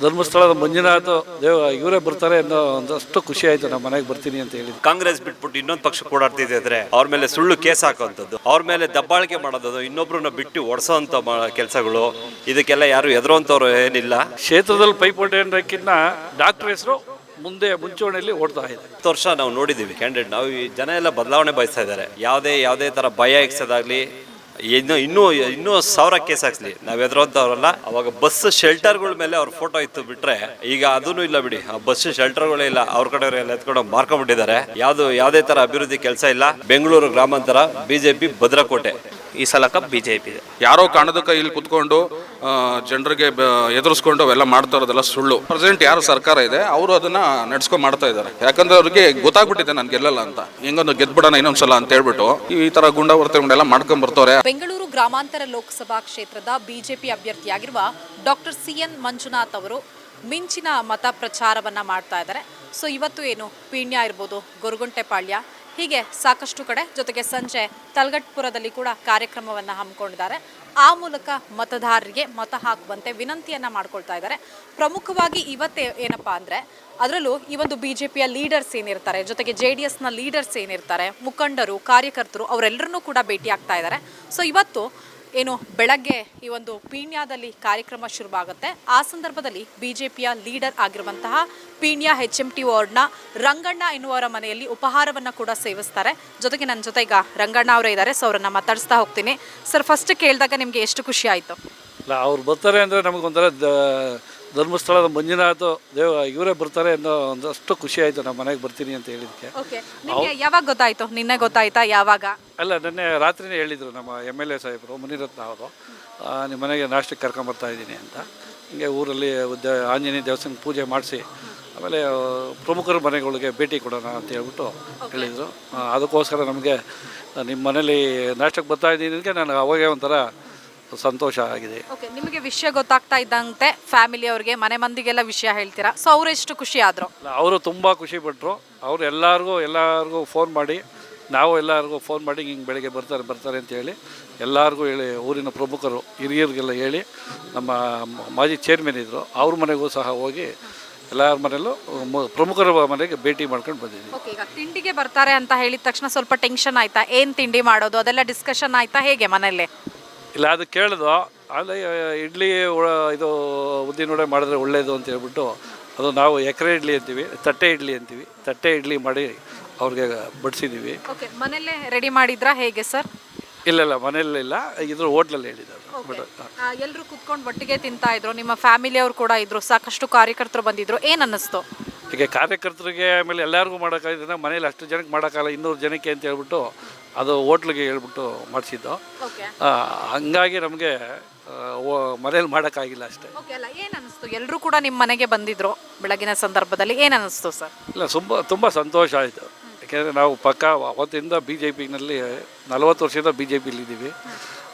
ಧರ್ಮಸ್ಥಳದ ಮಂಜುನಾಥ ಇವರೇ ಬರ್ತಾರೆ ಅನ್ನೋ ಒಂದಷ್ಟು ಖುಷಿ ಆಯ್ತು. ನಮ್ಮ ಮನೆಗೆ ಬರ್ತೀನಿ ಅಂತ ಹೇಳಿ. ಕಾಂಗ್ರೆಸ್ ಬಿಟ್ಬಿಟ್ಟು ಇನ್ನೊಂದು ಪಕ್ಷ ಕೂಡಾಡ್ತಿದ್ರೆ ಅವ್ರ ಮೇಲೆ ಸುಳ್ಳು ಕೇಸ್ ಹಾಕುವಂಥದ್ದು, ಅವ್ರ ಮೇಲೆ ದಬ್ಬಾಳಿಕೆ ಮಾಡೋದು, ಇನ್ನೊಬ್ರನ್ನ ಬಿಟ್ಟು ಒಡ್ಸೋಂಥ ಕೆಲಸಗಳು, ಇದಕ್ಕೆಲ್ಲ ಯಾರು ಎದುರುವಂಥವ್ರು ಏನಿಲ್ಲ. ಕ್ಷೇತ್ರದಲ್ಲಿ ಪೈಪೋಟಿ ಅನ್ನೋಕ್ಕಿಂತ ಡಾಕ್ಟರ್ ಹೆಸರು ಮುಂಚೂಣಿಯಲ್ಲಿ ಓಡ್ತಾ ಇದೆ. 10 ವರ್ಷ ನಾವು ನೋಡಿದ್ದೀವಿ ಕ್ಯಾಂಡಿಡೇಟ್. ನಾವು ಈ ಜನ ಎಲ್ಲ ಬದಲಾವಣೆ ಬಯಸ್ತಾ ಇದ್ದಾರೆ. ಯಾವುದೇ ಥರ ಭಯ ಇಕ್ಸೋದಾಗ್ಲಿ, ಇನ್ನೂ 1000 ಕೇಸ್ ಹಾಕ್ಸ್ಲಿ, ನಾವು ಎದುರೋಂಥವ್ರಲ್ಲ. ಅವಾಗ ಬಸ್ ಶೆಲ್ಟರ್ಗಳ ಮೇಲೆ ಅವ್ರ ಫೋಟೋ ಇತ್ತು ಬಿಟ್ರೆ ಈಗ ಅದೂ ಇಲ್ಲ ಬಿಡಿ. ಆ ಬಸ್ ಶೆಲ್ಟರ್ಗಳೇ ಇಲ್ಲ, ಅವ್ರ ಕಡೆಯವರೆಲ್ಲ ಎತ್ಕೊಂಡು ಮಾರ್ಕೊಂಡ್ಬಿಟ್ಟಿದ್ದಾರೆ. ಯಾವುದೇ ತರ ಅಭಿವೃದ್ಧಿ ಕೆಲಸ ಇಲ್ಲ. ಬೆಂಗಳೂರು ಗ್ರಾಮಾಂತರ ಬಿಜೆಪಿ ಭದ್ರಕೋಟೆ. ಈ ಸಲ ಕಪ್ ಬಿಜೆಪಿ. ಯಾರೋ ಕಾಣದಕ್ಕೆ ಇಲ್ಲಿ ಕುತ್ಕೊಂಡು ಜನರಿಗೆ ಎದುರಿಸ್ಕೊಂಡು ಅವೆಲ್ಲ ಮಾಡ್ತಾ ಇರೋದೆಲ್ಲ ಸುಳ್ಳು. ಪ್ರೆಸೆಂಟ್ ಯಾರು ಸರ್ಕಾರ ಇದೆ ಅವರು ಅದನ್ನ ನಡ್ಸ್ಕೊಂಡು ಮಾಡ್ತಾ ಇದ್ದಾರೆ. ಯಾಕಂದ್ರೆ ಅವ್ರಿಗೆ ಗೊತ್ತಾಗ್ಬಿಟ್ಟಿದೆ ನಾನು ಗೆಲ್ಲಲ್ಲ ಅಂತ, ಹೆಂಗೊಂದು ಗೆದ್ಬಿಡೋಣ ಇನ್ನೊಂದ್ಸಲ ಅಂತ ಹೇಳ್ಬಿಟ್ಟು ಈ ತರ ಗುಂಡಾವರ್ತನೆಗಳೆಲ್ಲ ಮಾಡ್ಕೊಂಡ್ ಬರ್ತಾರೆ. ಬೆಂಗಳೂರು ಗ್ರಾಮಾಂತರ ಲೋಕಸಭಾ ಕ್ಷೇತ್ರದ ಬಿಜೆಪಿ ಅಭ್ಯರ್ಥಿಯಾಗಿರುವ ಡಾಕ್ಟರ್ CN ಮಂಜುನಾಥ್ ಅವರು ಮಿಂಚಿನ ಮತ ಪ್ರಚಾರವನ್ನ ಮಾಡ್ತಾ ಇದ್ದಾರೆ. ಸೊ ಇವತ್ತು ಏನು ಪೀಣ್ಯ ಇರ್ಬೋದು, ಗೊರಗುಂಟೆಪಾಳ್ಯ, ಹೀಗೆ ಸಾಕಷ್ಟು ಕಡೆ, ಜೊತೆಗೆ ಸಂಜೆ ತಲಗಟ್ಪುರದಲ್ಲಿ ಕೂಡ ಕಾರ್ಯಕ್ರಮವನ್ನು ಹಮ್ಮಿಕೊಂಡಿದ್ದಾರೆ. ಆ ಮೂಲಕ ಮತದಾರರಿಗೆ ಮತ ಹಾಕುವಂತೆ ವಿನಂತಿಯನ್ನು ಮಾಡ್ಕೊಳ್ತಾ ಇದ್ದಾರೆ. ಪ್ರಮುಖವಾಗಿ ಇವತ್ತೇ ಏನಪ್ಪ ಅಂದರೆ, ಅದರಲ್ಲೂ ಈ ಒಂದು ಬಿಜೆಪಿಯ ಲೀಡರ್ಸ್ ಏನಿರ್ತಾರೆ, ಜೊತೆಗೆ JDSನ ಲೀಡರ್ಸ್ ಏನಿರ್ತಾರೆ, ಮುಖಂಡರು, ಕಾರ್ಯಕರ್ತರು, ಅವರೆಲ್ಲರನ್ನೂ ಕೂಡ ಭೇಟಿ ಆಗ್ತಾ ಇದ್ದಾರೆ. ಸೊ ಇವತ್ತು ಏನು ಬೆಳಗ್ಗೆ ಈ ಒಂದು ಪೀಣ್ಯದಲ್ಲಿ ಕಾರ್ಯಕ್ರಮ ಶುರುವಾಗುತ್ತೆ. ಆ ಸಂದರ್ಭದಲ್ಲಿ ಬಿಜೆಪಿಯ ಲೀಡರ್ ಆಗಿರುವಂತಹ ಪೀಣ್ಯ HMT ವಾರ್ಡ್ನ ರಂಗಣ್ಣ ಎನ್ನುವರ ಮನೆಯಲ್ಲಿ ಉಪಹಾರವನ್ನು ಕೂಡ ಸೇವಿಸ್ತಾರೆ. ಜೊತೆಗೆ ನನ್ನ ಜೊತೆ ಈಗ ರಂಗಣ್ಣ ಅವರೇ ಇದ್ದಾರೆ. ಸೊ ಅವರನ್ನು ಮಾತಾಡಿಸ್ತಾ ಹೋಗ್ತೀನಿ. ಸರ್, ಫಸ್ಟ್ ಕೇಳಿದಾಗ ನಿಮಗೆ ಎಷ್ಟು ಖುಷಿ ಆಯಿತು? ಇಲ್ಲ, ಅವ್ರು ಬರ್ತಾರೆ ಅಂದರೆ ನಮಗೊಂಥರ ಧರ್ಮಸ್ಥಳದ ಮಂಜುನಾಥ ಇವರೇ ಬರ್ತಾರೆ ಅನ್ನೋ ಒಂದಷ್ಟು ಖುಷಿ ಆಯಿತು. ನಮ್ಮ ಮನೆಗೆ ಬರ್ತೀನಿ ಅಂತ ಹೇಳಿದಕ್ಕೆ. ಓಕೆ, ನಿಮಗೆ ಯಾವಾಗ ಗೊತ್ತಾಯಿತು? ನಿನ್ನೆ ಗೊತ್ತಾಯ್ತಾ? ಯಾವಾಗ? ಅಲ್ಲ, ನಿನ್ನೆ ರಾತ್ರಿನೇ ಹೇಳಿದರು ನಮ್ಮ MLA ಸಾಹೇಬರು, ಮುನಿರತ್ನ ಅವರು, ನಿಮ್ಮ ಮನೆಗೆ ನಾಷ್ಟಕ್ಕೆ ಕರ್ಕೊಂಬರ್ತಾ ಇದ್ದೀನಿ ಅಂತ. ಹಿಂಗೆ ಊರಲ್ಲಿ ಆಂಜನೇಯ ದೇವಸ್ಥಾನ ಪೂಜೆ ಮಾಡಿಸಿ ಆಮೇಲೆ ಪ್ರಮುಖರ ಮನೆಗಳಿಗೆ ಭೇಟಿ ಕೊಡೋಣ ಅಂತ ಹೇಳ್ಬಿಟ್ಟು ಹೇಳಿದರು. ಅದಕ್ಕೋಸ್ಕರ ನಮಗೆ ನಿಮ್ಮ ಮನೇಲಿ ನಾಷ್ಟಕ್ಕೆ ಬರ್ತಾ ಇದ್ದೀನಿ, ನಾನು ಅವಾಗೇ ಒಂಥರ ಸಂತೋಷ ಆಗಿದೆ. ಓಕೆ, ನಿಮಗೆ ವಿಷಯ ಗೊತ್ತಾಗ್ತಾ ಇದ್ದಂತೆ ಫ್ಯಾಮಿಲಿ ಅವ್ರಿಗೆ, ಮನೆ ಮಂದಿಗೆಲ್ಲ ವಿಷಯ ಹೇಳ್ತೀರಾ. ಸೊ ಅವರು ಎಷ್ಟು ಖುಷಿ ಆದರು? ಅವರು ತುಂಬ ಖುಷಿ ಪಟ್ಟರು. ಅವರು ಎಲ್ಲರಿಗೂ ಫೋನ್ ಮಾಡಿ, ನಾವು ಎಲ್ಲರಿಗೂ ಫೋನ್ ಮಾಡಿ ಹಿಂಗೆ ಬೆಳಗ್ಗೆ ಬರ್ತಾರೆ ಅಂತ ಹೇಳಿ ಎಲ್ಲರಿಗೂ ಹೇಳಿ, ಊರಿನ ಪ್ರಮುಖರು ಹಿರಿಯರಿಗೆಲ್ಲ ಹೇಳಿ, ನಮ್ಮ ಮಾಜಿ ಚೇರ್ಮನ್ ಇದ್ದರು ಅವ್ರ ಮನೆಗೂ ಸಹ ಹೋಗಿ ಎಲ್ಲರ ಮನೆಯಲ್ಲೂ ಪ್ರಮುಖರ ಮನೆಗೆ ಭೇಟಿ ಮಾಡ್ಕೊಂಡು ಬಂದಿದ್ದೀವಿ. ಓಕೆ, ಈಗ ತಿಂಡಿಗೆ ಬರ್ತಾರೆ ಅಂತ ಹೇಳಿದ ತಕ್ಷಣ ಸ್ವಲ್ಪ ಟೆನ್ಷನ್ ಆಯ್ತಾ? ಏನು ತಿಂಡಿ ಮಾಡೋದು ಅದೆಲ್ಲ ಡಿಸ್ಕಷನ್ ಆಯ್ತಾ ಹೇಗೆ ಮನೆಯಲ್ಲೇ? ಇಲ್ಲ, ಅದು ಕೇಳಿದ್ವು. ಆದರೆ ಇಡ್ಲಿ ಇದು ಉದ್ದಿನವಡೆ ಮಾಡಿದ್ರೆ ಒಳ್ಳೆಯದು ಅಂತ ಹೇಳ್ಬಿಟ್ಟು, ಅದು ನಾವು ಎಕರೆ ಇಡ್ಲಿ ಅಂತೀವಿ, ತಟ್ಟೆ ಇಡ್ಲಿ ಮಾಡಿ ಅವ್ರಿಗೆ ಬಡಿಸಿದ್ದೀವಿ. ಓಕೆ, ಮನೆಯಲ್ಲೇ ರೆಡಿ ಮಾಡಿದ್ರಾ ಹೇಗೆ ಸರ್? ಇಲ್ಲ, ಮನೆಯಲ್ಲಿಲ್ಲ, ಇದ್ರ ಹೋಟ್ಲಲ್ಲಿ ಹೇಳಿದ್ದಾರೆ. ಎಲ್ಲರೂ ಕುತ್ಕೊಂಡು ಒಟ್ಟಿಗೆ ತಿಂತಾ ಇದ್ರು, ನಿಮ್ಮ ಫ್ಯಾಮಿಲಿಯವರು ಕೂಡ ಇದ್ರು, ಸಾಕಷ್ಟು ಕಾರ್ಯಕರ್ತರು ಬಂದಿದ್ರು. ಏನು ಅನ್ನಿಸ್ತು? ಈಗ ಕಾರ್ಯಕರ್ತರಿಗೆ ಆಮೇಲೆ ಎಲ್ಲರಿಗೂ ಮಾಡೋಕ್ಕಾಗಿದ್ದ, ಮನೇಲಿ ಅಷ್ಟು ಜನಕ್ಕೆ ಮಾಡೋಕ್ಕಾಗಲ್ಲ, 200 ಜನಕ್ಕೆ ಅಂತ ಹೇಳ್ಬಿಟ್ಟು ಅದು ಹೋಟ್ಲಿಗೆ ಹೇಳ್ಬಿಟ್ಟು ಮಾಡಿಸಿದ್ದು. ಹಂಗಾಗಿ ನಮಗೆ ಮನೇಲಿ ಮಾಡೋಕ್ಕಾಗಿಲ್ಲ ಅಷ್ಟೇ. ಓಕೆ, ಅಲ್ಲ ಏನು ಅನ್ನಿಸ್ತು? ಎಲ್ಲರೂ ಕೂಡ ನಿಮ್ಮ ಮನೆಗೆ ಬಂದಿದ್ರು ಬೆಳಗಿನ ಸಂದರ್ಭದಲ್ಲಿ, ಏನು ಅನ್ನಿಸ್ತು ಸರ್? ಇಲ್ಲ, ತುಂಬ ಸಂತೋಷ ಆಯಿತು. ಯಾಕೆಂದರೆ ನಾವು ಅವತ್ತಿಂದ BJPನಲ್ಲಿ 40 ವರ್ಷದಿಂದ BJPಲಿದ್ದೀವಿ.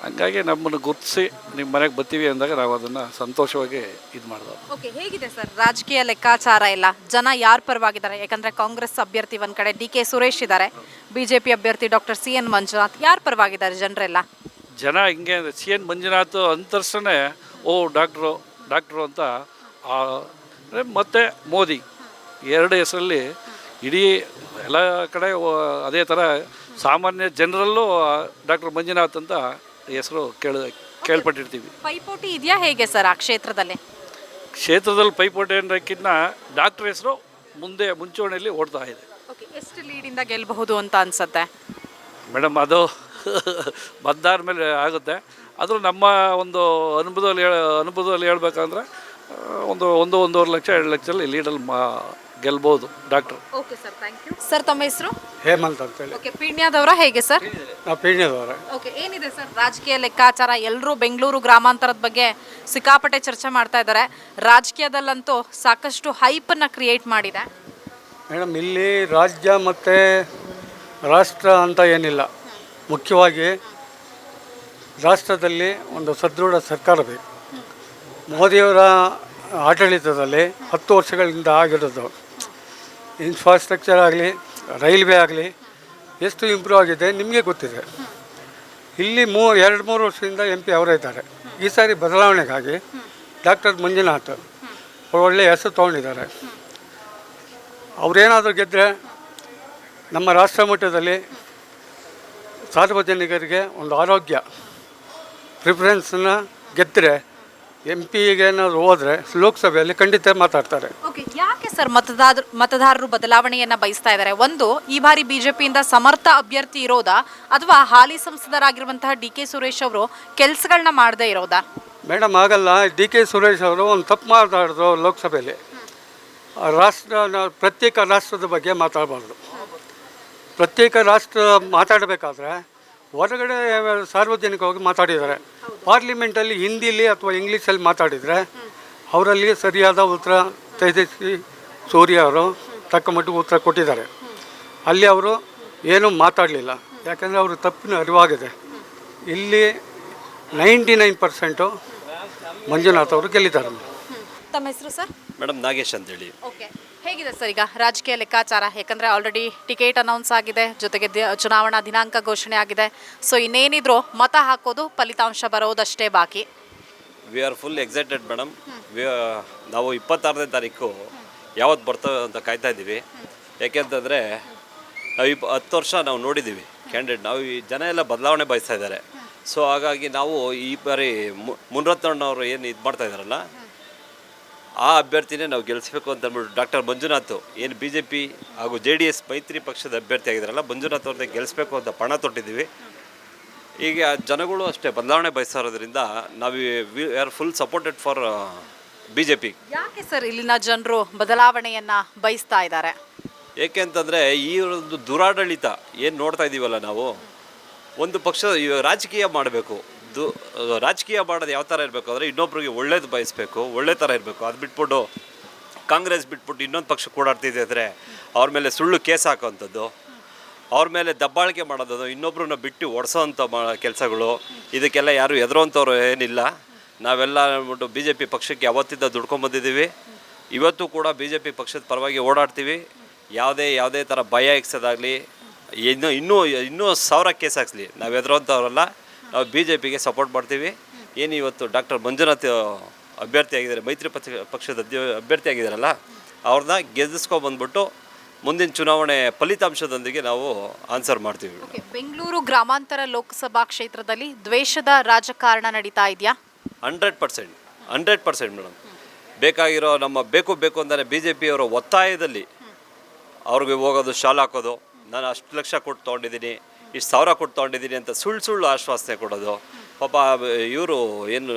ಹಂಗಾಗಿ ನಮ್ಮನ್ನು ಗುರುತಿಸಿ ನಿಮ್ಮ ಮನೆಗೆ ಬರ್ತೀವಿ ಅಂದಾಗ ನಾವು ಅದನ್ನು ಸಂತೋಷವಾಗಿ ಇದು ಮಾಡಿದ್ವಿ. ಓಕೆ, ಹೇಗಿದೆ ಸರ್ ರಾಜಕೀಯ ಲೆಕ್ಕಾಚಾರ ಎಲ್ಲ? ಜನ ಯಾರ ಪರವಾಗಿದ್ದಾರೆ? ಯಾಕಂದರೆ ಕಾಂಗ್ರೆಸ್ ಅಭ್ಯರ್ಥಿ ಒಂದು ಕಡೆ DK ಸುರೇಶ್ ಇದ್ದಾರೆ, BJP ಅಭ್ಯರ್ಥಿ ಡಾಕ್ಟರ್ CN ಮಂಜುನಾಥ್. ಯಾರ ಪರವಾಗಿದ್ದಾರೆ ಜನರೆಲ್ಲ? ಜನ ಹಿಂಗೆ CN ಮಂಜುನಾಥ್ ಅಂತರ್ಸೇ ಡಾಕ್ಟ್ರು ಅಂತ, ಮತ್ತು ಮೋದಿ ಎರಡು ಹೆಸರಲ್ಲಿ ಇಡೀ ಎಲ್ಲ ಕಡೆ ಅದೇ ಥರ ಸಾಮಾನ್ಯ ಜನರಲ್ಲೂ ಡಾಕ್ಟರ್ ಮಂಜುನಾಥ್ ಅಂತ ಹೆಸರು ಕೇಳ್ಪಟ್ಟಿರ್ತೀವಿ. ಪೈಪೋಟಿ ಇದೆಯಾ ಹೇಗೆ ಸರ್ ಆ ಕ್ಷೇತ್ರದಲ್ಲಿ? ಪೈಪೋಟಿ ಅನ್ನೋಕ್ಕಿಂತ ಡಾಕ್ಟರ್ ಹೆಸರು ಮುಂಚೂಣಿಯಲ್ಲಿ ಓಡ್ತಾ ಇದೆ. ಓಕೆ, ಎಷ್ಟು ಲೀಡಿಂದ ಗೆಲ್ಲಬಹುದು ಅಂತ ಅನ್ಸುತ್ತೆ ಮೇಡಮ್? ಅದು ಮತದಾರ ಮೇಲೆ ಆಗುತ್ತೆ. ಆದರೂ ನಮ್ಮ ಒಂದು ಅನುಭವದಲ್ಲಿ ಹೇಳ್ಬೇಕಂದ್ರೆ ಒಂದೂವರೆ ಲಕ್ಷ 2 ಲಕ್ಷದಲ್ಲಿ ಲೀಡಲ್ಲಿ ಗೆಲ್ಬೋದು doctor. Okay sir, thank you. Sir, ತಮ್ಮ ಹೆಸರು? ಹೇಮಂತ್ ಅಂತ ಹೇಳಿ. ಓಕೆ, ಪೀಣ್ಯದವರ ಹೇಗೆ ಸರ್? ನಾವು ಪೀಣ್ಯದವರ. ಓಕೆ, ಏನಿದೆ ಸರ್ ರಾಜಕೀಯ ಲೆಕ್ಕಾಚಾರ? ಎಲ್ಲರೂ ಬೆಂಗಳೂರು ಗ್ರಾಮಾಂತರದ ಬಗ್ಗೆ ಸಿಕ್ಕಾಪಟ್ಟೆ ಚರ್ಚೆ ಮಾಡ್ತಾ ಇದ್ದಾರೆ. ರಾಜಕೀಯದಲ್ಲಂತೂ ಸಾಕಷ್ಟು ಹೈಪನ್ನು ಕ್ರಿಯೇಟ್ ಮಾಡಿದೆ. ಮೇಡಮ್, ಇಲ್ಲಿ ರಾಜ್ಯ ಮತ್ತು ರಾಷ್ಟ್ರ ಅಂತ ಏನಿಲ್ಲ. ಮುಖ್ಯವಾಗಿ ರಾಷ್ಟ್ರದಲ್ಲಿ ಒಂದು ಸದೃಢ ಸರ್ಕಾರ ಬೇಕು. ಮೋದಿಯವರ ಆಡಳಿತದಲ್ಲಿ 10 ವರ್ಷಗಳಿಂದ ಆಗಿರೋದು ಇನ್ಫ್ರಾಸ್ಟ್ರಕ್ಚರ್ ಆಗಲಿ, ರೈಲ್ವೆ ಆಗಲಿ ಎಷ್ಟು ಇಂಪ್ರೂವ್ ಆಗಿದೆ ನಿಮಗೆ ಗೊತ್ತಿದೆ. ಇಲ್ಲಿ 2-3 ವರ್ಷದಿಂದ MP ಅವರೇ ಇದ್ದಾರೆ. ಈ ಸಾರಿ ಬದಲಾವಣೆಗಾಗಿ ಡಾಕ್ಟರ್ ಮಂಜುನಾಥ್ ಒಳ್ಳೆ ಹೆಸರು ತೊಗೊಂಡಿದ್ದಾರೆ. ಅವರೇನಾದರೂ ಗೆದ್ದರೆ ನಮ್ಮ ರಾಷ್ಟ್ರ ಮಟ್ಟದಲ್ಲಿ ಸಾರ್ವಜನಿಕರಿಗೆ ಒಂದು ಆರೋಗ್ಯ ಪ್ರಿಫರೆನ್ಸನ್ನ ಗೆದ್ದರೆ MP ಏನಾದರೂ ಹೋದರೆ ಲೋಕಸಭೆಯಲ್ಲಿ ಖಂಡಿತ ಮಾತಾಡ್ತಾರೆ. ಓಕೆ, ಯಾಕೆ ಸರ್ ಮತದಾರರು ಬದಲಾವಣೆಯನ್ನ ಬಯಸ್ತಾ ಇದ್ದಾರೆ? ಒಂದು, ಈ ಬಾರಿ ಬಿಜೆಪಿಯಿಂದ ಸಮರ್ಥ ಅಭ್ಯರ್ಥಿ ಇರೋದಾ, ಅಥವಾ ಹಾಲಿ ಸಂಸದರಾಗಿರುವಂತಹ DK ಸುರೇಶ್ ಅವರು ಕೆಲಸಗಳನ್ನ ಮಾಡದೇ ಇರೋದಾ? ಮೇಡಮ್ ಆಗಲ್ಲ. DK ಸುರೇಶ್ ಅವರು ಒಂದು ತಪ್ಪು ಮಾತಾಡಿದ್ರು ಲೋಕಸಭೆಯಲ್ಲಿ. ಪ್ರತ್ಯೇಕ ರಾಷ್ಟ್ರದ ಬಗ್ಗೆ ಮಾತಾಡಬಾರ್ದು. ಪ್ರತ್ಯೇಕ ರಾಷ್ಟ್ರ ಮಾತಾಡಬೇಕಾದ್ರೆ ಹೊರಗಡೆ ಸಾರ್ವಜನಿಕವಾಗಿ ಮಾತಾಡಿದ್ದಾರೆ. ಪಾರ್ಲಿಮೆಂಟಲ್ಲಿ ಹಿಂದಿಲಿ ಅಥವಾ ಇಂಗ್ಲೀಷಲ್ಲಿ ಮಾತಾಡಿದರೆ ಅವರಲ್ಲಿ ಸರಿಯಾದ ಉತ್ತರ ತೇಜಸ್ವಿ ಸೂರ್ಯ ಅವರು ತಕ್ಕ ಮಟ್ಟಿಗೆ ಉತ್ತರ ಕೊಟ್ಟಿದ್ದಾರೆ. ಅಲ್ಲಿ ಅವರು ಏನೂ ಮಾತಾಡಲಿಲ್ಲ, ಯಾಕಂದರೆ ಅವರು ತಪ್ಪಿನ ಅರಿವಾಗಿದೆ. ಇಲ್ಲಿ 99% ಮಂಜುನಾಥ್ ಅವರು ಗೆಲ್ಲಿದ್ದಾರೆ. ತಮ್ಮ ಹೆಸರು ಸರ್? ಮೇಡಮ್ ನಾಗೇಶ್ ಅಂತೇಳಿ. ಓಕೆ, ಹೇಗಿದೆ ಸರ್ ಈಗ ರಾಜಕೀಯ ಲೆಕ್ಕಾಚಾರ? ಯಾಕಂದರೆ ಆಲ್ರೆಡಿ ಟಿಕೆಟ್ ಅನೌನ್ಸ್ ಆಗಿದೆ, ಜೊತೆಗೆ ಚುನಾವಣಾ ದಿನಾಂಕ ಘೋಷಣೆ ಆಗಿದೆ. ಸೊ ಇನ್ನೇನಿದ್ರು ಮತ ಹಾಕೋದು, ಫಲಿತಾಂಶ ಬರೋದಷ್ಟೇ ಬಾಕಿ. We are full excited madam. ನಾವು 26ನೇ ತಾರೀಕು ಯಾವತ್ತು ಬರ್ತವೆ ಅಂತ ಕಾಯ್ತಾ ಇದ್ದೀವಿ. ಯಾಕೆಂತಂದರೆ ನಾವು 10 ವರ್ಷ ನಾವು ನೋಡಿದ್ದೀವಿ ಕ್ಯಾಂಡಿಡೇಟ್. ನಾವು ಈ ಜನ ಎಲ್ಲ ಬದಲಾವಣೆ ಬಯಸ್ತಾ ಇದ್ದಾರೆ. ಸೊ ಹಾಗಾಗಿ ನಾವು ಈ ಬಾರಿ ಮುನರತ್ನಣ್ಣವರು ಏನು ಇದು ಮಾಡ್ತಾ ಇದ್ದಾರಲ್ಲ, ಆ ಅಭ್ಯರ್ಥಿನೇ ನಾವು ಗೆಲ್ಲಿಸ್ಬೇಕು ಅಂತ ಅಂದ್ಬಿಟ್ಟು ಡಾಕ್ಟರ್ ಮಂಜುನಾಥ್ ಏನು BJP ಹಾಗೂ JDS ಮೈತ್ರಿ ಪಕ್ಷದ ಅಭ್ಯರ್ಥಿ ಆಗಿದ್ದಾರಲ್ಲ, ಮಂಜುನಾಥ್ ಅವ್ರನ್ನೇ ಗೆಲ್ಲಿಸ್ಬೇಕು ಅಂತ ಪಣ ತೊಟ್ಟಿದ್ದೀವಿ. ಈಗ ಜನಗಳು ಅಷ್ಟೇ ಬದಲಾವಣೆ ಬಯಸ್ತಾ ಇರೋದ್ರಿಂದ ನಾವು we are full supported for BJP. ಯಾಕೆ ಸರ್ ಇಲ್ಲಿನ ಜನರು ಬದಲಾವಣೆಯನ್ನ ಬಯಸ್ತಾ ಇದ್ದಾರೆ? ಏಕೆ ಅಂತಂದರೆ ಈ ಒಂದು ದುರಾಡಳಿತ ಏನು ನೋಡ್ತಾ ಇದ್ದೀವಲ್ಲ ನಾವು, ಒಂದು ಪಕ್ಷ ರಾಜಕೀಯ ಮಾಡಬೇಕು. ರಾಜಕೀಯ ಮಾಡೋದು ಯಾವ ಥರ ಇರಬೇಕು ಅಂದರೆ, ಇನ್ನೊಬ್ರಿಗೆ ಒಳ್ಳೇದು ಬಯಸಬೇಕು, ಒಳ್ಳೆ ಥರ ಇರಬೇಕು. ಅದು ಬಿಟ್ಬಿಟ್ಟು ಕಾಂಗ್ರೆಸ್ ಬಿಟ್ಬಿಟ್ಟು ಇನ್ನೊಂದು ಪಕ್ಷ ಕೂಡಾಡ್ತಿದ್ದೆ ಅಂದರೆ ಅವ್ರ ಮೇಲೆ ಸುಳ್ಳು ಕೇಸ್ ಹಾಕೋವಂಥದ್ದು, ಅವ್ರ ಮೇಲೆ ದಬ್ಬಾಳಿಕೆ ಮಾಡೋದು, ಇನ್ನೊಬ್ರನ್ನ ಬಿಟ್ಟು ಒಡಿಸೋವಂಥ ಕೆಲಸಗಳು, ಇದಕ್ಕೆಲ್ಲ ಯಾರು ಎದುರೋಂಥವ್ರು ಏನಿಲ್ಲ. ನಾವೆಲ್ಲ ಅಂದ್ಬಿಟ್ಟು BJP ಪಕ್ಷಕ್ಕೆ ಯಾವತ್ತಿಂದ ದುಡ್ಕೊಂಬಂದಿದ್ದೀವಿ. ಇವತ್ತು ಕೂಡ BJP ಪಕ್ಷದ ಪರವಾಗಿ ಓಡಾಡ್ತೀವಿ. ಯಾವುದೇ ಥರ ಭಯ ಇಕ್ಸೋದಾಗಲಿ, ಇನ್ನೂ 1000 ಕೇಸ್ ಹಾಕ್ಸಲಿ ನಾವು ಎದುರೋಂಥವ್ರಲ್ಲ. ನಾವು BJPಗೆ ಸಪೋರ್ಟ್ ಮಾಡ್ತೀವಿ. ಏನು ಇವತ್ತು ಡಾಕ್ಟರ್ ಮಂಜುನಾಥ್ ಅಭ್ಯರ್ಥಿ ಆಗಿದ್ದಾರೆ, ಮೈತ್ರಿ ಪಕ್ಷದ ಅಭ್ಯರ್ಥಿ ಆಗಿದ್ದಾರಲ್ಲ, ಅವ್ರನ್ನ ಗೆಲ್ಲಿಸ್ಕೊಬಂದ್ಬಿಟ್ಟು ಮುಂದಿನ ಚುನಾವಣೆ ಫಲಿತಾಂಶದೊಂದಿಗೆ ನಾವು ಆನ್ಸರ್ ಮಾಡ್ತೀವಿ. ಬೆಂಗಳೂರು ಗ್ರಾಮಾಂತರ ಲೋಕಸಭಾ ಕ್ಷೇತ್ರದಲ್ಲಿ ದ್ವೇಷದ ರಾಜಕಾರಣ ನಡೀತಾ ಇದೆಯಾ? 100% ಮೇಡಮ್. ಬೇಕಾಗಿರೋ ನಮ್ಮ ಬೇಕು ಅಂದರೆ BJP ಅವರ ಒತ್ತಾಯದಲ್ಲಿ ಅವ್ರಿಗೆ ಹೋಗೋದು, ಶಾಲೆ ಹಾಕೋದು, ನಾನು ಅಷ್ಟು ಲಕ್ಷ ಕೊಟ್ಟು ತೊಗೊಂಡಿದ್ದೀನಿ, ಇಷ್ಟು 1000 ಕೊಟ್ಟು ತೊಗೊಂಡಿದ್ದೀನಿ ಅಂತ ಸುಳ್ಳು ಆಶ್ವಾಸನೆ ಕೊಡೋದು. ಪಾಪ ಇವರು ಏನು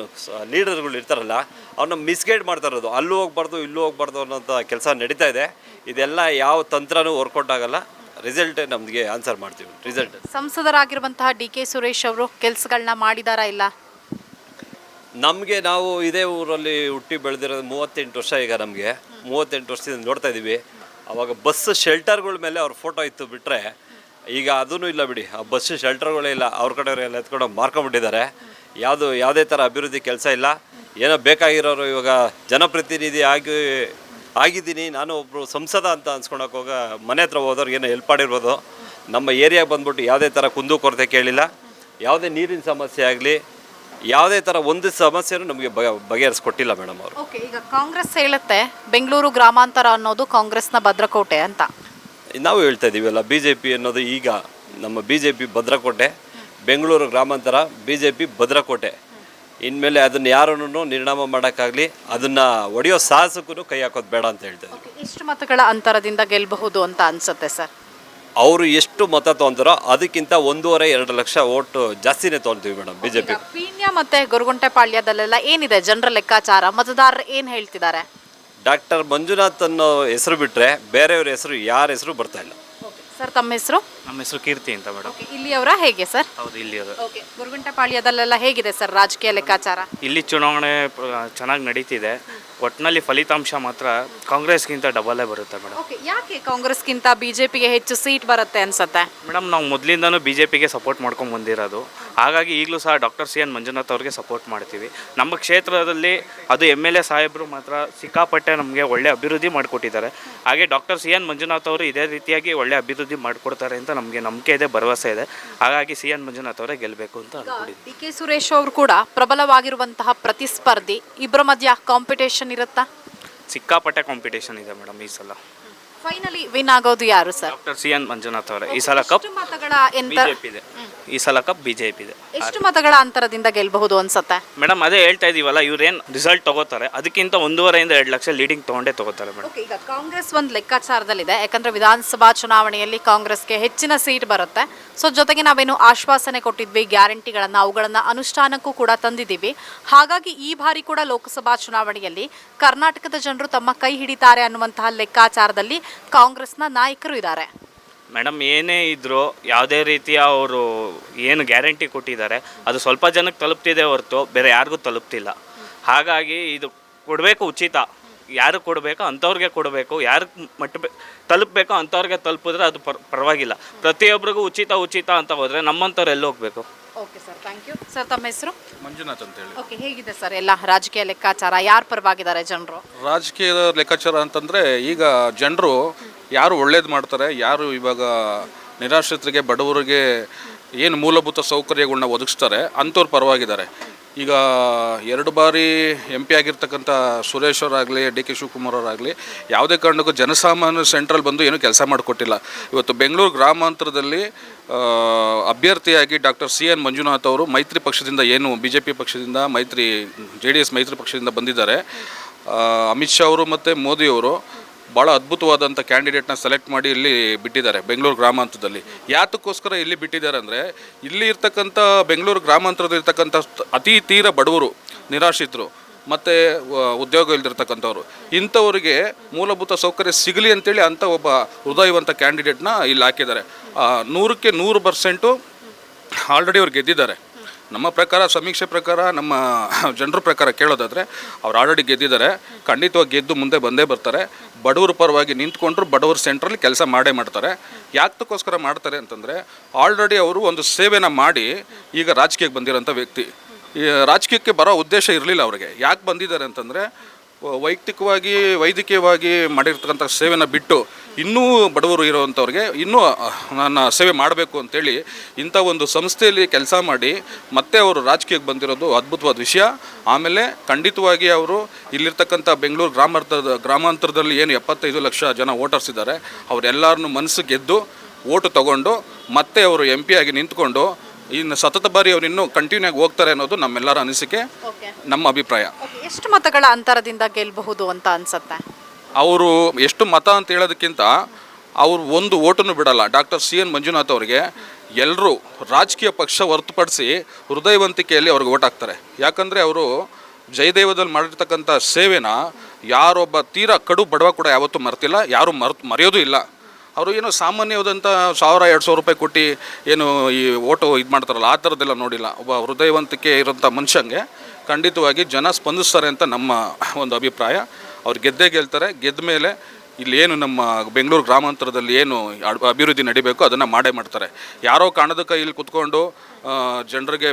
ಲೀಡರ್ಗಳು ಇರ್ತಾರಲ್ಲ, ಅವ್ರನ್ನ ಮಿಸ್ಗೈಡ್ ಮಾಡ್ತಾ ಇರೋದು. ಅಲ್ಲೂ ಹೋಗ್ಬಾರ್ದು ಇಲ್ಲೂ ಹೋಗ್ಬಾರ್ದು ಅನ್ನೋಂಥ ಕೆಲಸ ನಡೀತಾ ಇದೆ. ಇದೆಲ್ಲ ಯಾವ ತಂತ್ರನೂ ವರ್ಕೌಟ್ ಆಗಲ್ಲ. ರಿಸಲ್ಟೇ ನಮಗೆ ಆನ್ಸರ್ ಮಾಡ್ತೀವಿ. ರಿಸಲ್ಟ್ ಸಂಸದರಾಗಿರುವಂತಹ DK ಸುರೇಶ್ ಅವರು ಕೆಲಸಗಳನ್ನ ಮಾಡಿದಾರಾ ಇಲ್ಲ? ನಮಗೆ ನಾವು ಇದೇ ಊರಲ್ಲಿ ಹುಟ್ಟಿ ಬೆಳೆದಿರೋದು 38 ವರ್ಷ. ಈಗ ನಮಗೆ 38 ವರ್ಷದಿಂದ ನೋಡ್ತಾ ಇದ್ದೀವಿ. ಅವಾಗ ಬಸ್ ಶೆಲ್ಟರ್ಗಳ ಮೇಲೆ ಅವ್ರ ಫೋಟೋ ಇತ್ತು ಬಿಟ್ಟರೆ ಈಗ ಅದೂ ಇಲ್ಲ ಬಿಡಿ. ಆ ಬಸ್ ಶೆಲ್ಟರ್ಗಳೇ ಇಲ್ಲ. ಅವ್ರ ಕಡೆಯವರೆಲ್ಲ ಎತ್ಕೊಂಡು ಮಾರ್ಕೊಂಡ್ಬಿಟ್ಟಿದ್ದಾರೆ. ಯಾವುದೇ ಥರ ಅಭಿವೃದ್ಧಿ ಕೆಲಸ ಇಲ್ಲ. ಏನೋ ಬೇಕಾಗಿರೋರು ಇವಾಗ ಜನಪ್ರತಿನಿಧಿ ಆಗಿದ್ದೀನಿ, ನಾನು ಒಬ್ಬರು ಸಂಸದ ಅಂತ ಅನ್ಸ್ಕೊಳಕ್ಕೆ ಹೋಗ ಮನೆ ಹತ್ರ ಹೋದವ್ರಿಗೆ ಏನೋ ಹೆಲ್ಪ್ ಮಾಡಿರ್ಬೋದು. ನಮ್ಮ ಏರಿಯಾಗೆ ಬಂದ್ಬಿಟ್ಟು ಯಾವುದೇ ಥರ ಕುಂದು ಕೊರತೆ ಕೇಳಿಲ್ಲ. ಯಾವುದೇ ನೀರಿನ ಸಮಸ್ಯೆ ಆಗಲಿ, ಯಾವುದೇ ಥರ ಒಂದು ಸಮಸ್ಯೆನೂ ನಮಗೆ ಬಗೆಹರಿಸ್ಕೊಟ್ಟಿಲ್ಲ ಮೇಡಮ್ ಅವರು. ಓಕೆ, ಈಗ ಕಾಂಗ್ರೆಸ್ ಹೇಳುತ್ತೆ ಬೆಂಗಳೂರು ಗ್ರಾಮಾಂತರ ಅನ್ನೋದು ಕಾಂಗ್ರೆಸ್ನ ಭದ್ರಕೋಟೆ ಅಂತ. ನಾವು ಹೇಳ್ತಾ ಇದ್ದೀವಲ್ಲ, BJP ಅನ್ನೋದು ಈಗ ನಮ್ಮ BJP ಭದ್ರಕೋಟೆ, ಬೆಂಗಳೂರು ಗ್ರಾಮಾಂತರ BJP ಭದ್ರಕೋಟೆ. ಇನ್ಮೇಲೆ ಅದನ್ನು ಯಾರನ್ನು ನಿರ್ಣಾಮ ಮಾಡೋಕ್ಕಾಗಲಿ, ಅದನ್ನು ಒಡೆಯೋ ಸಾಹಸಕ್ಕೂ ಕೈ ಹಾಕೋದು ಬೇಡ ಅಂತ ಹೇಳ್ತಾ ಇದ್ದೀವಿ. ಎಷ್ಟು ಮತಗಳ ಅಂತರದಿಂದ ಗೆಲ್ಲಬಹುದು ಅಂತ ಅನ್ಸುತ್ತೆ ಸರ್? ಅವರು ಎಷ್ಟು ಮತ ತೊಗೊಂತಾರೋ ಅದಕ್ಕಿಂತ 1.5-2 ಲಕ್ಷ ಓಟು ಜಾಸ್ತಿನೇ ತೊಗೊಳ್ತೀವಿ ಮೇಡಮ್ BJP. ಪೀಣ್ಯ ಮತ್ತೆ ಗೊರಗುಂಟೆಪಾಳ್ಯದಲ್ಲೆಲ್ಲ ಏನಿದೆ ಜನರ ಲೆಕ್ಕಾಚಾರ? ಮತದಾರರು ಏನು ಹೇಳ್ತಿದ್ದಾರೆ? ಡಾಕ್ಟರ್ ಮಂಜುನಾಥ್ ಅನ್ನೋ ಹೆಸರು ಬಿಟ್ಟರೆ ಬೇರೆಯವ್ರ ಹೆಸರು ಯಾರ ಹೆಸರು ಬರ್ತಾ ಇಲ್ಲ. ಸರ್ ತಮ್ಮ ಹೆಸರು? ನಮ್ಮ ಹೆಸರು ಕೀರ್ತಿ ಅಂತ ಮೇಡಮ್. ಇಲ್ಲಿಯವರ ಹೇಗೆ ಸರ್? ಹೌದು, ಇಲ್ಲಿಯವರು. ಗೊರಗುಂಟೆಪಾಳ್ಯದಲ್ಲೆಲ್ಲ ಹೇಗಿದೆ ಸರ್ ರಾಜಕೀಯ ಲೆಕ್ಕಾಚಾರ? ಇಲ್ಲಿ ಚುನಾವಣೆ ಚೆನ್ನಾಗಿ ನಡೀತಿದೆ. ಒಟ್ಟಿನಲ್ಲಿ ಫಲಿತಾಂಶ ಮಾತ್ರ ಕಾಂಗ್ರೆಸ್ಗಿಂತ ಡಬಲೇ ಬರುತ್ತೆ ಮೇಡಮ್. ಯಾಕೆ ಕಾಂಗ್ರೆಸ್ಗಿಂತ BJPಗೆ ಹೆಚ್ಚು ಸೀಟ್ ಬರುತ್ತೆ ಅನ್ಸುತ್ತೆ? ಮೇಡಮ್, ನಾವು ಮೊದಲಿಂದನೂ BJPಗೆ ಸಪೋರ್ಟ್ ಮಾಡ್ಕೊಂಡು ಬಂದಿರೋದು. ಹಾಗಾಗಿ ಈಗಲೂ ಸಹ ಡಾಕ್ಟರ್ CN ಮಂಜುನಾಥ್ ಅವ್ರಿಗೆ ಸಪೋರ್ಟ್ ಮಾಡ್ತೀವಿ. ನಮ್ಮ ಕ್ಷೇತ್ರದಲ್ಲಿ ಅದು MLA ಸಾಹೇಬರು ಮಾತ್ರ ಸಿಕ್ಕಾಪಟ್ಟೆ ನಮಗೆ ಒಳ್ಳೆ ಅಭಿವೃದ್ಧಿ ಮಾಡಿಕೊಟ್ಟಿದ್ದಾರೆ. ಹಾಗೆ ಡಾಕ್ಟರ್ CN ಮಂಜುನಾಥ್ ಅವರು ಇದೇ ರೀತಿಯಾಗಿ ಒಳ್ಳೆ ಅಭಿವೃದ್ಧಿ ಮಾಡಿಕೊಡ್ತಾರೆ ಅಂತ ನಮಗೆ ನಂಬಿಕೆ ಇದೆ, ಭರವಸೆ ಇದೆ. ಹಾಗಾಗಿ CN ಮಂಜುನಾಥ್ ಅವರೇ ಗೆಲ್ಲಬೇಕು ಅಂತ ಅನ್ಕೊಂಡಿದ್ದೀವಿ. DK ಸುರೇಶ್ ಅವರು ಕೂಡ ಪ್ರಬಲವಾಗಿರುವಂತಹ ಪ್ರತಿಸ್ಪರ್ಧಿ. ಇಬ್ಬರ ಮಧ್ಯ ಕಾಂಪಿಟೇಷನ್ ಇರುತ್ತಾ? ಸಿಕ್ಕಾಪಟ್ಟೆ ಕಾಂಪಿಟೇಷನ್ ಇದೆ ಮೇಡಮ್ ಈ ಸಲ. ಫೈನಲಿ ವಿನ್ ಆಗೋದು ಯಾರು sir? Doctor C N Manjunath ಅವರೇ. ಈ ಸಲ ಕಪ್ ಎಷ್ಟು ಮತಗಳ ಬಿಜೆಪಿ ಇದೆ. ಈ ಸಲ ಕಪ್ ಬಿಜೆಪಿ ಇದೆ. ಎಷ್ಟು ಮತಗಳ ಅಂತರದಿಂದ ಗೆಲ್ಲಬಹುದು ಅನ್ಸುತ್ತೆ? ಮೇಡಮ್ ಅದೇ ಹೇಳ್ತಾ ಇದೀವಲ್ಲ, ಇವ್ರೇನು ರಿಸಲ್ಟ್ ತಗೋತಾರೆ ಅದಕ್ಕಿಂತ 1.5 2 ಲಕ್ಷ ಲೀಡಿಂಗ್ ತಗೊಂಡೇ ತಗೋತಾರೆ ಮೇಡಮ್. ಓಕೆ, ಈಗ ಕಾಂಗ್ರೆಸ್ ಒಂದು ಲೆಕ್ಕಾಚಾರದಲ್ಲಿದೆ, ಯಾಕಂದ್ರೆ ವಿಧಾನಸಭಾ ಚುನಾವಣೆಯಲ್ಲಿ ಕಾಂಗ್ರೆಸ್ಗೆ ಹೆಚ್ಚಿನ ಸೀಟ್ ಬರುತ್ತೆ. ಸೊ ಜೊತೆಗೆ ನಾವೇನು ಆಶ್ವಾಸನೆ ಕೊಟ್ಟಿದ್ವಿ ಗ್ಯಾರಂಟಿಗಳನ್ನು, ಅವುಗಳನ್ನು ಅನುಷ್ಠಾನಕ್ಕೂ ಕೂಡ ತಂದಿದ್ದೀವಿ. ಹಾಗಾಗಿ ಈ ಬಾರಿ ಕೂಡ ಲೋಕಸಭಾ ಚುನಾವಣೆಯಲ್ಲಿ ಕರ್ನಾಟಕದ ಜನರು ತಮ್ಮ ಕೈ ಹಿಡಿತಾರೆ ಅನ್ನುವಂತಹ ಲೆಕ್ಕಾಚಾರದಲ್ಲಿ ಕಾಂಗ್ರೆಸ್ನ ನಾಯಕರು ಇದ್ದಾರೆ. ಮೇಡಮ್ ಏನೇ ಇದ್ದರೂ ಯಾವುದೇ ರೀತಿಯ ಅವರು ಏನು ಗ್ಯಾರಂಟಿ ಕೊಟ್ಟಿದ್ದಾರೆ ಅದು ಸ್ವಲ್ಪ ಜನಕ್ಕೆ ತಲುಪ್ತಿದೆ ಹೊರತು ಬೇರೆ ಯಾರಿಗೂ ತಲುಪ್ತಿಲ್ಲ. ಹಾಗಾಗಿ ಇದು ಕೊಡಬೇಕು, ಉಚಿತ. ಯಾರು ಕೊಡಬೇಕೋ ಅಂಥವ್ರಿಗೆ ಕೊಡಬೇಕು, ಯಾರು ತಲುಪಬೇಕೋ ಅಂಥವ್ರಿಗೆ ತಲುಪಿದ್ರೆ ಅದು ಪರವಾಗಿಲ್ಲ. ಪ್ರತಿಯೊಬ್ಬರಿಗೂ ಉಚಿತ ಉಚಿತ ಅಂತ ಹೋದರೆ ನಮ್ಮಂಥವ್ರು ಎಲ್ಲಿ ಹೋಗಬೇಕು? Okay sir, thank you sir. ತಮ್ಮ ಹೆಸರು? ಮಂಜುನಾಥ್ ಅಂತೇಳಿ. ಓಕೆ, ಹೇಗಿದೆ ಸರ್ ಎಲ್ಲ ರಾಜಕೀಯ ಲೆಕ್ಕಾಚಾರ? ಯಾರು ಪರವಾಗಿದ್ದಾರೆ ಜನರು? ರಾಜಕೀಯದ ಲೆಕ್ಕಾಚಾರ ಅಂತಂದರೆ ಈಗ ಜನರು ಯಾರು ಒಳ್ಳೇದು ಮಾಡ್ತಾರೆ, ಯಾರು ಇವಾಗ ನಿರಾಶ್ರಿತರಿಗೆ ಬಡವರಿಗೆ ಏನು ಮೂಲಭೂತ ಸೌಕರ್ಯಗಳನ್ನ ಒದಗಿಸ್ತಾರೆ ಅಂಥವ್ರು ಪರವಾಗಿದ್ದಾರೆ. ಈಗ 2 ಬಾರಿ MP ಆಗಿರ್ತಕ್ಕಂಥ ಸುರೇಶ್ ಅವರಾಗಲಿ ಡಿ ಕೆ ಶಿವಕುಮಾರ್ ಅವರಾಗಲಿ ಯಾವುದೇ ಕಾರಣಕ್ಕೂ ಜನಸಾಮಾನ್ಯ ಸೆಂಟ್ರಲ್ ಬಂದು ಏನೂ ಕೆಲಸ ಮಾಡಿಕೊಟ್ಟಿಲ್ಲ. ಇವತ್ತು ಬೆಂಗಳೂರು ಗ್ರಾಮಾಂತರದಲ್ಲಿ ಅಭ್ಯರ್ಥಿಯಾಗಿ ಡಾಕ್ಟರ್ ಸಿ ಎನ್ ಮಂಜುನಾಥ್ ಅವರು ಮೈತ್ರಿ ಪಕ್ಷದಿಂದ ಏನು BJP ಪಕ್ಷದಿಂದ JDS ಮೈತ್ರಿ ಪಕ್ಷದಿಂದ ಬಂದಿದ್ದಾರೆ. ಅಮಿತ್ ಶಾ ಅವರು ಮತ್ತು ಮೋದಿಯವರು ಭಾಳ ಅದ್ಭುತವಾದಂಥ ಕ್ಯಾಂಡಿಡೇಟ್ನ ಸೆಲೆಕ್ಟ್ ಮಾಡಿ ಇಲ್ಲಿ ಬಿಟ್ಟಿದ್ದಾರೆ ಬೆಂಗಳೂರು ಗ್ರಾಮಾಂತರದಲ್ಲಿ. ಯಾತಕ್ಕೋಸ್ಕರ ಇಲ್ಲಿ ಬಿಟ್ಟಿದ್ದಾರೆ ಅಂದರೆ ಇಲ್ಲಿ ಇರ್ತಕ್ಕಂಥ ಬೆಂಗಳೂರು ಗ್ರಾಮಾಂತರದಲ್ಲಿ ಇರ್ತಕ್ಕಂಥ ಅತಿ ತೀರ ಬಡವರು, ನಿರಾಶ್ರಿತರು ಮತ್ತು ಉದ್ಯೋಗ ಇಲ್ದಿರ್ತಕ್ಕಂಥವ್ರು, ಇಂಥವರಿಗೆ ಮೂಲಭೂತ ಸೌಕರ್ಯ ಸಿಗಲಿ ಅಂತೇಳಿ ಅಂಥ ಒಬ್ಬ ಹೃದಯವಂತ ಕ್ಯಾಂಡಿಡೇಟ್ನ ಇಲ್ಲಿ ಹಾಕಿದ್ದಾರೆ. 100ಕ್ಕೆ 100% ಆಲ್ರೆಡಿ ಅವ್ರು ಗೆದ್ದಿದ್ದಾರೆ. ನಮ್ಮ ಪ್ರಕಾರ, ಸಮೀಕ್ಷೆ ಪ್ರಕಾರ, ನಮ್ಮ ಜನರ ಪ್ರಕಾರ ಕೇಳೋದಾದರೆ ಅವ್ರು ಆಲ್ರೆಡಿ ಗೆದ್ದಿದ್ದಾರೆ. ಖಂಡಿತವಾಗಿ ಗೆದ್ದು ಮುಂದೆ ಬಂದೇ ಬರ್ತಾರೆ. ಬಡವರ ಪರವಾಗಿ ನಿಂತ್ಕೊಂಡ್ರು ಬಡವರ ಸೆಂಟ್ರಲ್ಲಿ ಕೆಲಸ ಮಾಡೇ ಮಾಡ್ತಾರೆ. ಯಾತಕ್ಕೋಸ್ಕರ ಮಾಡ್ತಾರೆ ಅಂತಂದರೆ ಆಲ್ರೆಡಿ ಅವರು ಒಂದು ಸೇವೆನ ಮಾಡಿ ಈಗ ರಾಜಕೀಯಕ್ಕೆ ಬಂದಿರೋಂಥ ವ್ಯಕ್ತಿ. ಈ ರಾಜಕೀಯಕ್ಕೆ ಬರೋ ಉದ್ದೇಶ ಇರಲಿಲ್ಲ ಅವ್ರಿಗೆ. ಯಾಕೆ ಬಂದಿದ್ದಾರೆ ಅಂತಂದರೆ ವೈದ್ಯಕೀಯವಾಗಿ ಮಾಡಿರ್ತಕ್ಕಂಥ ಸೇವೆನ ಬಿಟ್ಟು ಇನ್ನೂ ಬಡವರು ಇರೋವಂಥವ್ರಿಗೆ ಇನ್ನೂ ನನ್ನ ಸೇವೆ ಮಾಡಬೇಕು ಅಂತೇಳಿ ಇಂಥ ಒಂದು ಸಂಸ್ಥೆಯಲ್ಲಿ ಕೆಲಸ ಮಾಡಿ ಮತ್ತೆ ಅವರು ರಾಜಕೀಯಕ್ಕೆ ಬಂದಿರೋದು ಅದ್ಭುತವಾದ ವಿಷಯ. ಆಮೇಲೆ ಖಂಡಿತವಾಗಿ ಅವರು ಇಲ್ಲಿರ್ತಕ್ಕಂಥ ಬೆಂಗಳೂರು ಗ್ರಾಮಾಂತರದಲ್ಲಿ ಏನು 75 ಲಕ್ಷ ಜನ ವೋಟರ್ಸ್ ಇದ್ದಾರೆ, ಅವರೆಲ್ಲರನ್ನೂ ಮನಸ್ಸು ಗೆದ್ದು ಓಟು ತಗೊಂಡು ಮತ್ತೆ ಅವರು MP ಆಗಿ ನಿಂತ್ಕೊಂಡು ಇನ್ನು ಸತತ ಬಾರಿ ಅವ್ರು ಇನ್ನೂ ಕಂಟಿನ್ಯೂ ಆಗಿ ಹೋಗ್ತಾರೆ ಅನ್ನೋದು ನಮ್ಮೆಲ್ಲರ ಅನಿಸಿಕೆ, ನಮ್ಮ ಅಭಿಪ್ರಾಯ. ಎಷ್ಟು ಮತಗಳ ಅಂತರದಿಂದ ಗೆಲ್ಲಬಹುದು ಅಂತ ಅನ್ಸುತ್ತೆ? ಅವರು ಎಷ್ಟು ಮತ ಅಂತ ಹೇಳೋದಕ್ಕಿಂತ ಅವರು ಒಂದು ಓಟನ್ನು ಬಿಡಲ್ಲ. ಡಾಕ್ಟರ್ ಸಿ ಎನ್ ಮಂಜುನಾಥ್ ಅವರಿಗೆ ಎಲ್ಲರೂ ರಾಜಕೀಯ ಪಕ್ಷ ಹೊರತುಪಡಿಸಿ ಹೃದಯವಂತಿಕೆಯಲ್ಲಿ ಅವ್ರಿಗೆ ಓಟ್ ಹಾಕ್ತಾರೆ. ಯಾಕಂದರೆ ಅವರು ಜಯದೇವದಲ್ಲಿ ಮಾಡಿರ್ತಕ್ಕಂಥ ಸೇವೆನ ಯಾರೊಬ್ಬ ತೀರಾ ಕಡು ಬಡವ ಕೂಡ ಯಾವತ್ತೂ ಮರ್ತಿಲ್ಲ, ಯಾರೂ ಮರೆಯೋದು ಇಲ್ಲ. ಅವರು ಏನೋ ಸಾಮಾನ್ಯವಾದಂಥ 1000-2000 ರೂಪಾಯಿ ಕೊಟ್ಟು ಏನು ಈ ಓಟು ಇದು ಮಾಡ್ತಾರಲ್ಲ ಆ ಥರದ್ದೆಲ್ಲ ನೋಡಿಲ್ಲ. ಒಬ್ಬ ಹೃದಯವಂತಿಕೆ ಇರೋಂಥ ಮನುಷ್ಯಂಗೆ ಖಂಡಿತವಾಗಿ ಜನ ಸ್ಪಂದಿಸ್ತಾರೆ ಅಂತ ನಮ್ಮ ಒಂದು ಅಭಿಪ್ರಾಯ. ಅವ್ರು ಗೆದ್ದೇ ಗೆಲ್ತಾರೆ. ಗೆದ್ದ ಮೇಲೆ ಇಲ್ಲಿ ಏನು ನಮ್ಮ ಬೆಂಗಳೂರು ಗ್ರಾಮಾಂತರದಲ್ಲಿ ಏನು ಅಭಿವೃದ್ಧಿ ನಡಿಬೇಕು ಅದನ್ನು ಮಾಡೇ ಮಾಡ್ತಾರೆ. ಯಾರೋ ಕಾಣದಕ್ಕೆ ಇಲ್ಲಿ ಕುತ್ಕೊಂಡು ಜನರಿಗೆ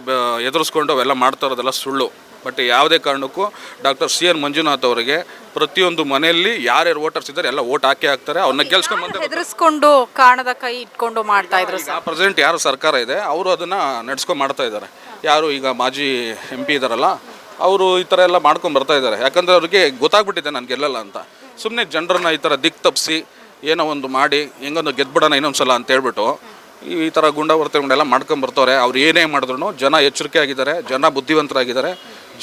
ಎದುರಿಸ್ಕೊಂಡು ಅವೆಲ್ಲ ಮಾಡ್ತಾ ಇರೋದೆಲ್ಲ ಸುಳ್ಳು. ಬಟ್ ಯಾವುದೇ ಕಾರಣಕ್ಕೂ ಡಾಕ್ಟರ್ ಸಿ ಎನ್ ಮಂಜುನಾಥ್ ಅವರಿಗೆ ಪ್ರತಿಯೊಂದು ಮನೆಯಲ್ಲಿ ಯಾರ್ಯಾರು ವೋಟರ್ಸ್ ಇದ್ದಾರೆ ಎಲ್ಲ ಓಟ್ ಹಾಕ್ತಾರೆ. ಅವ್ರನ್ನ ಗೆಲ್ಸ್ಕೊಂಡು ಹೆದರಿಸ್ಕೊಂಡು ಕಾಣದ ಕೈ ಇಟ್ಕೊಂಡು ಮಾಡ್ತಾ ಇದ್ರು. ಪ್ರೆಸೆಂಟ್ ಯಾರು ಸರ್ಕಾರ ಇದೆ ಅವರು ಅದನ್ನು ನಡ್ಸ್ಕೊಂಡು ಮಾಡ್ತಾ ಇದ್ದಾರೆ. ಯಾರು ಈಗ ಮಾಜಿ MP ಇದ್ದಾರಲ್ಲ ಅವರು ಈ ಥರ ಎಲ್ಲ ಮಾಡ್ಕೊಂಡು ಬರ್ತಾ ಇದ್ದಾರೆ. ಯಾಕಂದರೆ ಅವ್ರಿಗೆ ಗೊತ್ತಾಗ್ಬಿಟ್ಟಿದೆ ನಾನು ಗೆಲ್ಲಲ್ಲ ಅಂತ. ಸುಮ್ಮನೆ ಜನರನ್ನ ಈ ಥರ ದಿಕ್ಕು ತಪ್ಪಿಸಿ ಏನೋ ಒಂದು ಮಾಡಿ ಹೆಂಗೊಂದು ಗೆದ್ಬಿಡೋಣ ಇನ್ನೊಂದು ಸಲ ಅಂತ ಹೇಳ್ಬಿಟ್ಟು ಈ ಥರ ಗುಂಡಾವರ್ತನೆಗಳೆಲ್ಲ ಮಾಡ್ಕೊಂಡು ಬರ್ತಾರೆ. ಅವ್ರು ಏನೇ ಮಾಡಿದ್ರು ಜನ ಎಚ್ಚರಿಕೆ ಆಗಿದ್ದಾರೆ, ಜನ ಬುದ್ಧಿವಂತರಾಗಿದ್ದಾರೆ,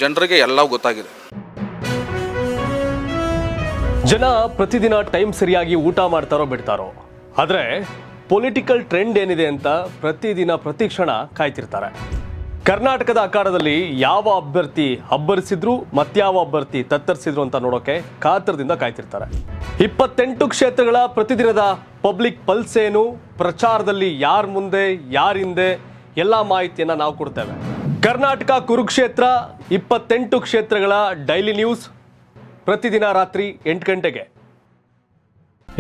ಜನರಿಗೆ ಎಲ್ಲ ಗೊತ್ತಾಗಿದೆ. ಜನ ಪ್ರತಿದಿನ ಟೈಮ್ ಸರಿಯಾಗಿ ಊಟ ಮಾಡ್ತಾರೋ ಬಿಡ್ತಾರೋ, ಆದರೆ ಪೊಲಿಟಿಕಲ್ ಟ್ರೆಂಡ್ ಏನಿದೆ ಅಂತ ಪ್ರತಿದಿನ ಪ್ರತಿ ಕ್ಷಣ ಕಾಯ್ತಿರ್ತಾರೆ. ಕರ್ನಾಟಕದ ಅಖಾಡದಲ್ಲಿ ಯಾವ ಅಭ್ಯರ್ಥಿ ಅಬ್ಬರಿಸಿದ್ರು ಮತ್ಯಾವ ಅಭ್ಯರ್ಥಿ ತತ್ತರಿಸಿದ್ರು ಅಂತ ನೋಡೋಕೆ ಕಾತರದಿಂದ ಕಾಯ್ತಿರ್ತಾರೆ. 28 ಕ್ಷೇತ್ರಗಳ ಪ್ರತಿದಿನದ ಪಬ್ಲಿಕ್ ಪಲ್ಸ್ ಏನು, ಪ್ರಚಾರದಲ್ಲಿ ಯಾರ ಮುಂದೆ ಯಾರ ಹಿಂದೆ ಎಲ್ಲ ಮಾಹಿತಿಯನ್ನು ನಾವು ಕೊಡ್ತೇವೆ. ಕರ್ನಾಟಕ ಕುರುಕ್ಷೇತ್ರ 28 ಕ್ಷೇತ್ರಗಳ ಡೈಲಿ ನ್ಯೂಸ್ ಪ್ರತಿದಿನ ರಾತ್ರಿ 8 ಗಂಟೆಗೆ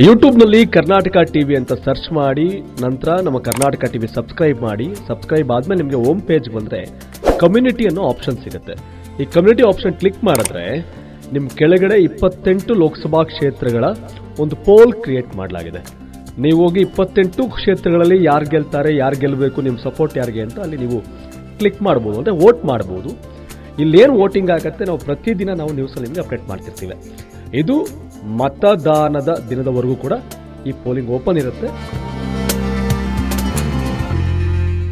ಯೂಟ್ಯೂಬ್ನಲ್ಲಿ ಕರ್ನಾಟಕ ಟಿವಿ ಅಂತ ಸರ್ಚ್ ಮಾಡಿ, ನಂತರ ನಮ್ಮ ಕರ್ನಾಟಕ ಟಿವಿ ಸಬ್ಸ್ಕ್ರೈಬ್ ಮಾಡಿ. ಸಬ್ಸ್ಕ್ರೈಬ್ ಆದಮೇಲೆ ನಿಮಗೆ ಹೋಮ್ ಪೇಜ್ ಬಂದರೆ ಕಮ್ಯುನಿಟಿ ಅನ್ನೋ ಆಪ್ಷನ್ ಸಿಗುತ್ತೆ. ಈ ಕಮ್ಯುನಿಟಿ ಆಪ್ಷನ್ ಕ್ಲಿಕ್ ಮಾಡಿದ್ರೆ ನಿಮ್ಮ ಕೆಳಗಡೆ 28 ಲೋಕಸಭಾ ಕ್ಷೇತ್ರಗಳ ಒಂದು ಪೋಲ್ ಕ್ರಿಯೇಟ್ ಮಾಡಲಾಗಿದೆ. ನೀವು ಹೋಗಿ 28 ಕ್ಷೇತ್ರಗಳಲ್ಲಿ ಯಾರು ಗೆಲ್ತಾರೆ, ಯಾರು ಗೆಲ್ಲಬೇಕು, ನಿಮ್ಮ ಸಪೋರ್ಟ್ ಯಾರಿಗೆ ಅಂತ ಅಲ್ಲಿ ನೀವು ಕ್ಲಿಕ್ ಮಾಡ್ಬೋದು, ಅಂದರೆ ವೋಟ್ ಮಾಡ್ಬೋದು. ಇಲ್ಲೇನು ವೋಟಿಂಗ್ ಆಗುತ್ತೆ ನಾವು ಪ್ರತಿದಿನ ನಾವು ನ್ಯೂಸಲ್ಲಿ ನಿಮಗೆ ಅಪ್ಡೇಟ್ ಮಾಡ್ತಿರ್ತೀವಿ. ಇದು ಮತದಾನದ ದಿನದವರೆಗೂ ಕೂಡ ಈ ಪೋಲಿಂಗ್ ಓಪನ್ ಇರುತ್ತೆ.